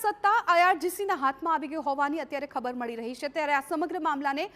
સત્તા આઈઆરજીસીના હાથમાં આવી ગઈ હોવાની અત્યારે ખબર મળી રહી છે। ત્યારે આ સમગ્ર મામલાને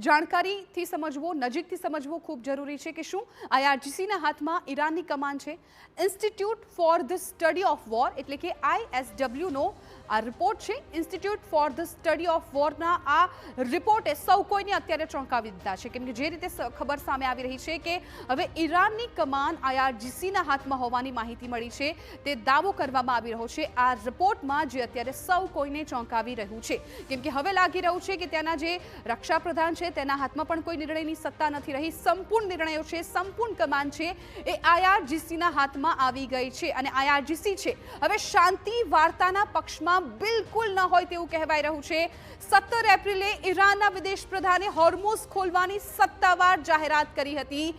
જાણકારીથી સમજવો, નજીકથી સમજવો ખૂબ જરૂરી છે કે શું આઈઆરજીસીના હાથમાં ઈરાનની કમાન છે। Institute for the study of war એટલે કે ISWનો આ રિપોર્ટ છે। Institute for the study of વોરના આ રિપોર્ટે સૌ કોઈને અત્યારે ચોંકાવી દીધા છે, કેમ કે જે રીતે ખબર સામે આવી રહી છે કે હવે ઈરાનની કમાન આઈઆરજીસીના હાથમાં હોવાની માહિતી મળી છે, તે દાવો કરવામાં આવી રહ્યો છે આ રિપોર્ટમાં, જે અત્યારે સૌ કોઈને ચોંકાવી રહ્યું છે, કેમ કે હવે લાગી રહ્યું છે કે ત્યાંના જે રક્ષાપ્રધાન છે તેના હાથમાં પણ કોઈ નિર્ણયની સત્તા નથી રહી। સંપૂર્ણ નિર્ણયો છે, સંપૂર્ણ કમાન છે એ આઈઆરજીસીના હાથમાં આવી ગઈ છે અને આઈઆરજીસી છે હવે શાંતિ વાર્તાના પક્ષમાં બિલકુલ ન હોય તેવું કહેવાય રહ્યું છે। 17 એપ્રિલે ઈરાનના વિદેશ પ્રધાને હોર્મુઝ ખોલવાની સત્તાવાર જાહેરાત કરી હતી।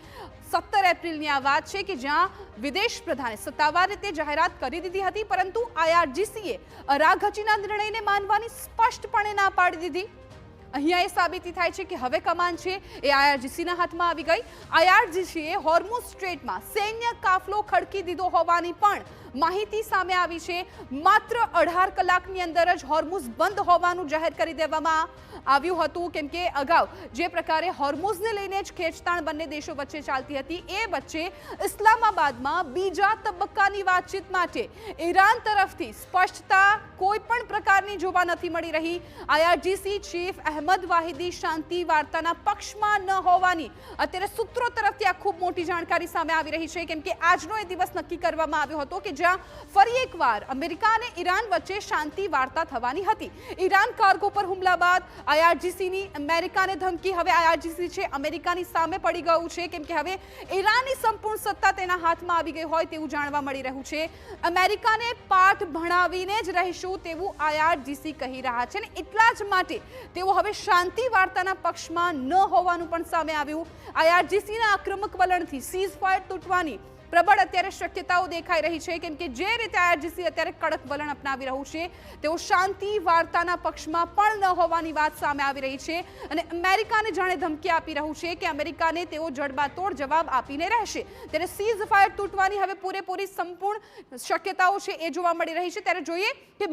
17 એપ્રિલની આ વાત છે કે જ્યાં વિદેશ પ્રધાને સત્તાવાર રીતે જાહેરાત કરી દીધી હતી, પરંતુ આઈઆરજીસીએ અરાઘચીના નિર્ણયને માનવાની સ્પષ્ટપણે ના પાડી દીધી। અહીંયા એ સાબિતી થાય છે કે હવે કમાન છે એ આઈઆરજીસીના હાથમાં આવી ગઈ। આઈઆરજીસીએ હોર્મુઝ સ્ટ્રેટમાં સૈન્ય કાફલો ખડકી દીધો હોવાની પણ માહિતી સામે આવી છે। માત્ર 18 કલાકની અંદર જ હોર્મુઝ બંધ હોવાનું જાહેર કરી દેવામાં આવ્યું હતું, કેમ કે અગાઉ જે પ્રકારે હોર્મુઝને લઈને જ ખેંચતાણ બંને દેશો વચ્ચે ચાલતી હતી, એ વચ્ચે ઇસ્લામાબાદમાં બીજા તબક્કાની વાતચીત માટે ઈરાન તરફથી સ્પષ્ટતા કોઈ પણ પ્રકારની જોવા નથી મળી રહી। આઈઆરજીસી ચીફ અહેમદ વાહિદી શાંતિ વાર્તાના પક્ષમાં ન હોવાની અત્યારે સૂત્રો તરફથી આ ખૂબ મોટી જાણકારી સામે આવી રહી છે, કેમ કે આજનો એ દિવસ નક્કી કરવામાં આવ્યો હતો કે જ્યાં ફરી એકવાર અમેરિકા અને ઈરાન વચ્ચે શાંતિ વાર્તા થવાની હતી। ઈરાન કાર્ગો પર હુમલા બાદ આઈઆરજીસીની અમેરિકાને ધમકી, હવે આઈઆરજીસી છે અમેરિકાની સામે પડી ગયું છે, કેમ કે હવે ઈરાનની સંપૂર્ણ સત્તા તેના હાથમાં આવી ગઈ હોય તેવું જાણવા મળી રહ્યું છે। અમેરિકાને પાઠ ભણાવીને જ રહીશું તેવું આઈઆરજીસી કહી રહ્યા છે, અને એટલા જ માટે તેઓ હવે શાંતિ વાર્તાના પક્ષમાં ન હોવાનું પણ સામે આવ્યું। આઈઆરજીસીના આક્રમક વલણથી સીઝ ફાયર તૂટવાની પ્રબળ અત્યારે શક્યતાઓ દેખાઈ રહી છે, કેમ કે જે રીતે આઈઆરજીસી અત્યારે કડક વલણ અપનાવી રહ્યું છે તેઓ શાંતિ વાર્તાના પક્ષમાં પણ ન હોવાની વાત સામે આવી રહી છે અને અમેરિકાને જાણે ધમકી આપી રહ્યું છે કે અમેરિકાને તેઓ જડબાતોડ જવાબ આપીને રહેશે। ત્યારે સીઝ ફાયર તૂટવાની હવે પૂરેપૂરી સંપૂર્ણ શક્યતાઓ છે એ જોવા મળી રહી છે। ત્યારે જોઈએ કે